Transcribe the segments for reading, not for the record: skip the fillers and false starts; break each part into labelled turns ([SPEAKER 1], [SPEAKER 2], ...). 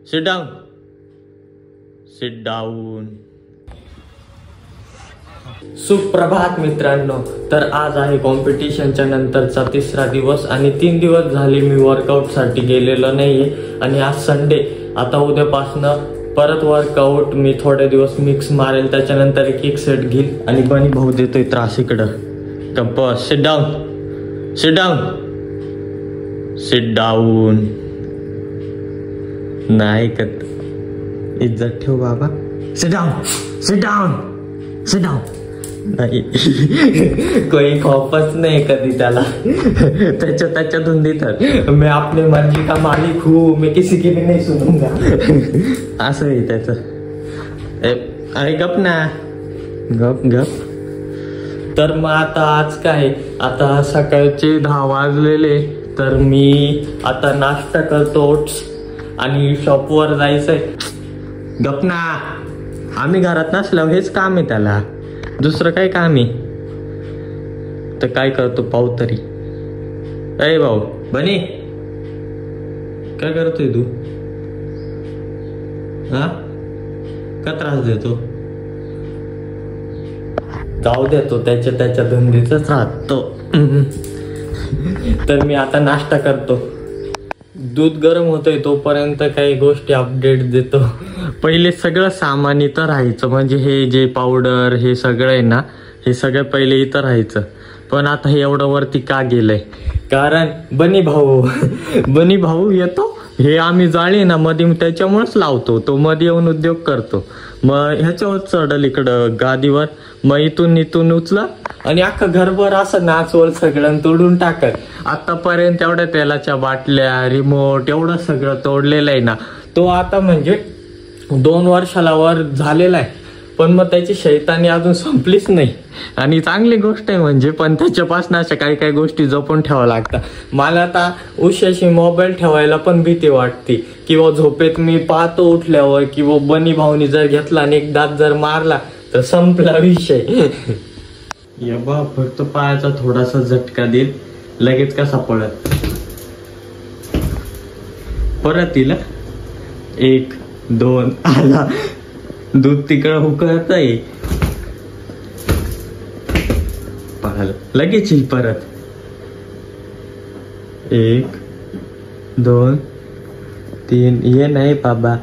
[SPEAKER 1] Sit down, sit down. सुप्रभात मित्रांनो. तर आज आहे कॉम्पिटिशनच्या नंतरचा तिसरा दिवस आणि 3 दिवस झाले मी वर्कआउट साठी गेलेलो नाहीये आणि आज संडे. आता उद्यापासनं परत वर्कआउट मी थोडे दिवस मिक्स मारेल, त्याच्यानंतर एक सेट घेईल. आणि बनी भाऊ देतोय त्रास इकडं. गप्प. Sit down, sit down, sit down. नाही ऐकत. इज्जत ठेव बाबा. Sit down, sit down, sit down. नाही कोई खौफच नाही कधी त्याला. त्याच्या धुंदी तर मी आपली मर्जी का मालिक हूँ, मैं किसी की भी नहीं सुनूंगा. असं आहे त्याचं. अरे गप ना, गप गप. तर मग आता आज काय, आता सकाळचे 10 वाजलेले. तर मी आता नाश्ता करतो ओट्स आणि शॉपवर जायचंय. गप ना. आम्ही घरात नसल्यावर हेच काम आहे त्याला, दुसरं काय काम आहे. तर काय करतो पाहू तरी. अरे भाऊ बनी, काय करतोय तू? हा का त्रास देतो? जाऊ देतो, त्याच्या धंदीतच राहतो. तर मी आता नाश्ता करतो. दूध गरम होतोय तोपर्यंत काही गोष्टी अपडेट देतो. पहिले सगळं सामान इथं राहायचं, म्हणजे हे जे पावडर हे सगळं आहे ना, हे सगळं पहिले इथं राहायचं. पण आता हे एवढं वरती का गेलंय? कारण बनी भाऊ येतो. हे आम्ही जाळी ना मध्ये त्याच्यामुळेच लावतो. तो मध्ये येऊन उद्योग करतो. मग ह्याच्यावर चढल इकडं गादीवर, मग इथून उचला आणि अख्खं घरभर असं नाचवल सगळं तोडून टाकत. आतापर्यंत एवढ्या तेलाच्या बाटल्या, रिमोट एवढं सगळं तोडलेलं आहे ना. तो आता म्हणजे 2 वर्षाला वर झालेला आहे. पण मग त्याची शैतानी अजून संपलीच नाही. आणि चांगली गोष्ट आहे म्हणजे, पण त्याच्यापासून अशा काही गोष्टी जपून ठेवाव्या लागतात. मला आता उशाशी मोबाईल ठेवायला पण भीती वाटते. किंवा झोपेत मी पाहतो उठल्यावर, किंवा बनी भाऊनी जर घेतला आणि एक दात जर मारला तर संपला विषय. या बा फक्त पायाचा थोडासा झटका देईल, लगेच कसा पळत. परत तिला 1 2 आला. दूध तिकडं उकळत आहे. पाहिलं लगेच येईल परत. 1 2 3. ये नाही बाबा,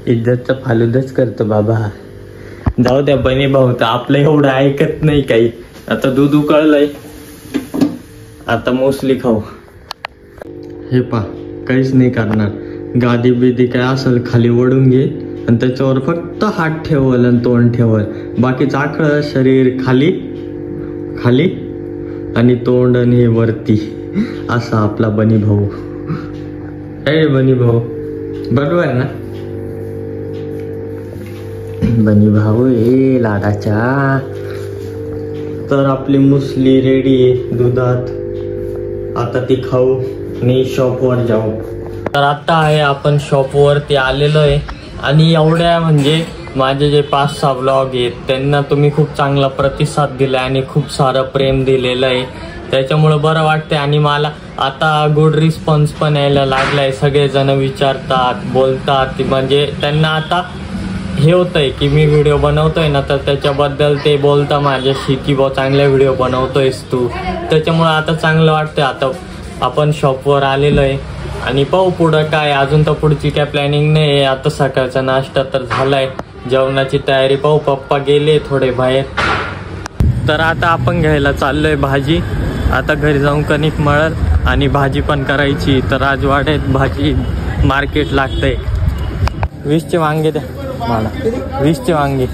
[SPEAKER 1] इज्जतचा फालुदाच करतो बाबा. जाऊ द्या बनी भाऊ, तर आपलं एवढं ऐकत नाही काही. आता दूध उकळलंय, आता मोसली खाऊ. हे पा काहीच नाही करणार. गादी बिदी काय असेल खाली ओढून घे आणि त्याच्यावर फक्त हात ठेवल आणि तोंड ठेवल. बाकीचं आखळं शरीर खाली खाली आणि तोंड आणि हे वरती. असा आपला बनी भाऊ. अरे बनी भाऊ बरोबर ना. बनी भाऊ ए लाडाच्या. तर आपली मुसली रेडी आहे दुधात. आता ती खाऊ आणि शॉपवर जाऊ. तर आता आहे आपण शॉपवरती आलेलो आहे. आणि एवढ्या म्हणजे माझे जे 5-6 ब्लॉग आहेत त्यांना तुम्ही खूप चांगला प्रतिसाद दिलाय आणि खूप सारं प्रेम दिलेलं आहे. त्याच्यामुळे बरं वाटतंय. आणि मला आता गुड रिस्पॉन्स पण यायला लागलाय. सगळेजण विचारतात, बोलतात. म्हणजे त्यांना आता हे होतंय की मी व्हिडिओ बनवतोय ना, तर त्याच्याबद्दल ते बोलता माझ्याशी की बा चांगले व्हिडिओ बनवतोयस तू. त्याच्यामुळे आता चांगलं वाटतंय. आता आपण शॉपवर आलेलो आहे आणि पाहू पुढं काय. अजून तर पुढची काय प्लॅनिंग नाही. आता सकाळचा नाश्ता तर झालाय, जेवणाची तयारी पाहू. पप्पा गेले थोडे बाहेर. तर आता आपण घ्यायला चाललोय भाजी. आता घरी जाऊन कणिक मळल आणि भाजी पण करायची. तर राजवाड्यात भाजी मार्केट लागतंय. 20चे वांगे द्या मला. 20चे वांगे.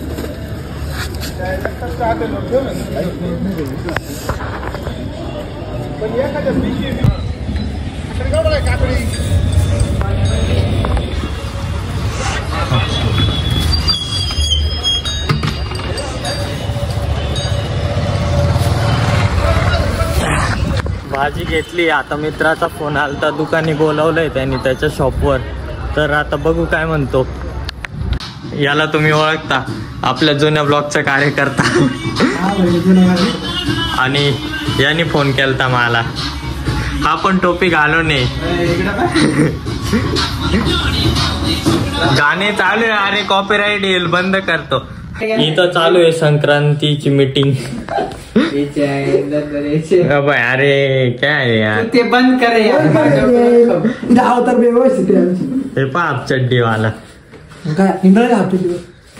[SPEAKER 1] भाजी घेतली. आता मित्राचा फोन आलता, दुकानी बोलावलंय त्यांनी त्याच्या शॉपवर. तर आता बघू काय म्हणतो. याला तुम्ही ओळखता, आपल्या जुन्या ब्लॉगचा कार्यकर्ता. आणि याने फोन केलता मला. हा पण टोपी घालून गाणे चालू आहे, अरे कॉपीराइट येईल, बंद करतो. इथं चालू आहे संक्रांतीची मीटिंग. अरे काय यार,
[SPEAKER 2] ते बंद करे तर व्यवस्थित.
[SPEAKER 1] हे पाप चड्डीवाला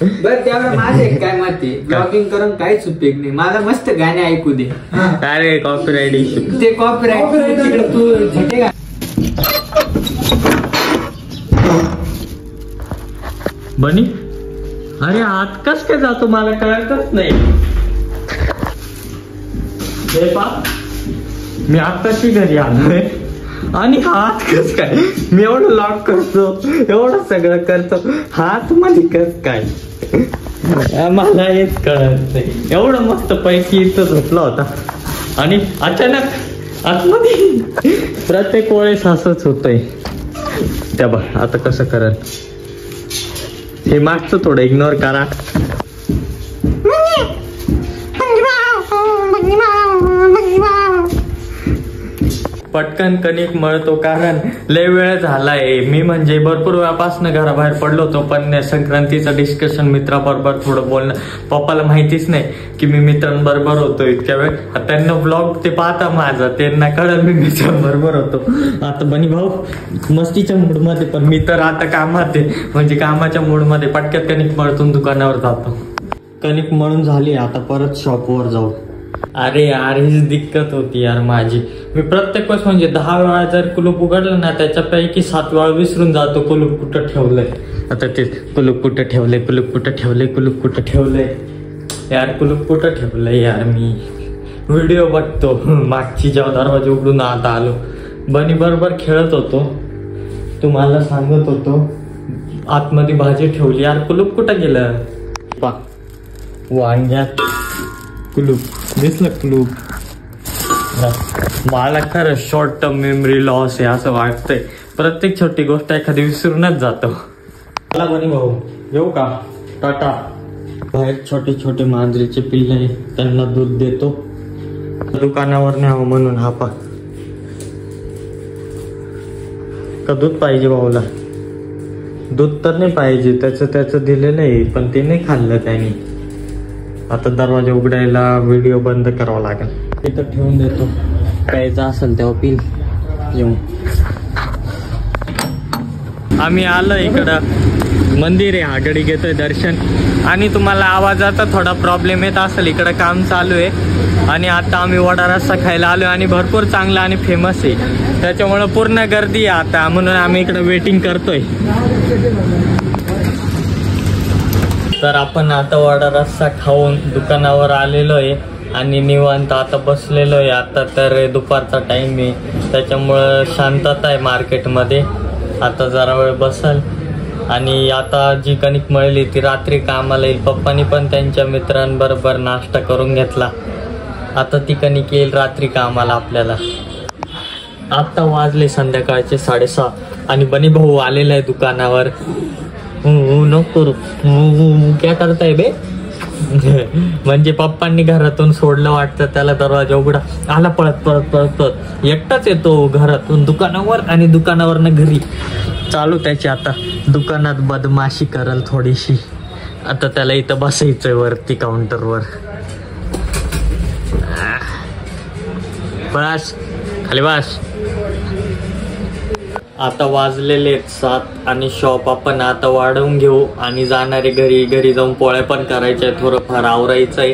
[SPEAKER 2] बर त्यावर माझे काय मत आहे, ब्लॉगिंग करून काहीच उपयोग नाही, मला मस्त गाणे ऐकू दे.
[SPEAKER 1] अरे कॉपीराइट इश्यू,
[SPEAKER 2] ते कॉपीराइट तू झटे.
[SPEAKER 1] बनी अरे आत कस काय जातो मला कळतच नाही. हे पा मी आत्ताची घरी आलोय आणि हात कस काय, मी एवढं लॉक करतो, एवढं सगळं करतो, हात मध्ये कस काय मला हेच कळत नाही. एवढं मस्त पैकी इथं झोपला होता आणि अचानक आतमध्ये प्रत्येक वेळेस असंच होतंय. त्या बघ आता कसं करल, हे मागचं थोडं इग्नोर करा. पटकन कणिक मळतो कारण लय वेळ झालाय. मी म्हणजे भरपूर वेळापासून घराबाहेर पडलो होतो, पण संक्रांतीचं डिस्कशन मित्राबरोबर थोडं बोलणं, पप्पाला माहितीच नाही की मी मित्रांबरोबर होतो इतक्या वेळ. त्यांना ब्लॉग ते पाहता माझा, त्यांना कळलं मी मित्रांबरोबर होतो. आता बनी भाऊ मस्तीच्या मूडमध्ये, पण मी तर आता कामात आहे, म्हणजे कामाच्या मूडमध्ये पटक्यात कणिक मळतून दुकानावर जातो. कणिक मळून झाली, आता परत शॉपवर जाऊ. अरे यार हीच दिक्कत होती यार माझी. मी प्रत्येक वेळेस म्हणजे 10 वेळा जर कुलूप उघडलं ना, त्याच्यापैकी 7 वेळा विसरून जातो कुलूप कुठं ठेवलंय. आता ते कुलूप कुठं ठेवलंय, कुलूप कुठं ठेवलंय, कुलूप कुठं ठेवलंय यार, कुलूप कुठं ठेवलंय यार. मी व्हिडिओ बघतो मागची, जेव्हा दरवाजा उघडून आता आलो, बनी बरोबर खेळत होतो, तुम्हाला सांगत होतो आतमध्ये भाजी ठेवली यार, कुलूप कुठं गेलं. पा वांग्यात कुलूप दिसलं, कुलूप. मला खरं शॉर्ट टर्म मेमरी लॉस आहे असं वाटतंय. प्रत्येक छोटी गोष्ट एखादी विसरूनच जातो. मला बनी भाऊ येऊ का, टाटा. बाहेर छोटे छोटे मांजरीचे पिल्ले आहे, त्यांना दूध देतो. दुकानावर न्यावं म्हणून. हा पा का दूध पाहिजे भाऊला, दूध तर नाही पाहिजे, त्याचं दिलेलं आहे पण ते नाही खाल्लं त्याने. आता दरवाजा उघडायला व्हिडिओ बंद करावा लागेल. इथं ठेवून देतो, प्यायचं असेल तेव्हा पिल येऊन. आम्ही आलो इकडं मंदिर आहे, आगडी घेतोय दर्शन. आणि तुम्हाला आवाजाचा थोडा प्रॉब्लेम येत असेल, इकडं काम चालू आहे. आणि आता आम्ही वडा रस्सा खायला आलोय आणि भरपूर चांगला आणि फेमस आहे, त्याच्यामुळं पूर्ण गर्दी आहे आता, म्हणून आम्ही इकडं वेटिंग करतोय. तर आपण आता वडा रस्सा खाऊन दुकानावर आलेलो आहे आणि निवांत आता बसलेलो आहे. आता तर दुपारचा टाइम आहे, त्याच्यामुळं शांतता आहे मार्केटमध्ये. आता जरा वेळ बसल. आणि आता जी कणिक मळली ती रात्री कामाला येईल. पप्पानी पण त्यांच्या मित्रांबरोबर नाश्ता करून घेतला, आता ती कणिक येईल रात्री कामाला आपल्याला. आता वाजले संध्याकाळचे 6:30 आणि बनी भाऊ आलेला आहे दुकानावर. नको क्या करताय बे. म्हणजे पप्पांनी घरातून सोडलं वाटतं त्याला, दरवाजा उघडा आला पळत पळत पळत पळत, एकटाच येतो घरातून दुकानावर आणि दुकानावरनं घरी. चालू त्याची आता दुकानात बदमाशी करल थोडीशी. आता त्याला इथं बसायचंय वरती काउंटरवर. बस खाली बस. आता वाजलेले 7 आणि शॉप आपण आता वाढवून घेऊ आणि जाणारे घरी. घरी जाऊन पोळ्या पण करायच्या, थोडंफार आवरायचं आहे.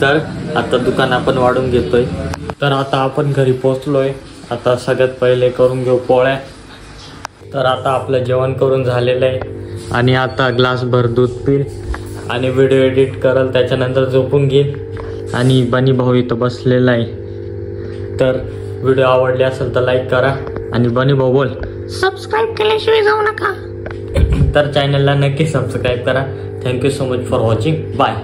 [SPEAKER 1] तर आता दुकान आपण वाढून घेतोय. तर आता आपण घरी पोहोचलोय. आता सगळ्यात पहिले करून घेऊ पोळ्या. तर आता आपलं जेवण करून झालेलं आहे आणि आता ग्लासभर दूध पिल आणि व्हिडिओ एडिट करल, त्याच्यानंतर झोपून घेईल. आणि बनी भाऊ इथं बसलेला आहे. तर व्हिडिओ आवडले असेल तर लाईक करा आणि बनी भाऊ बोल सबस्क्राईब केल्याशिवाय जाऊ नका. तर चॅनलला नक्की सबस्क्राईब करा. Thank you so much for watching. Bye.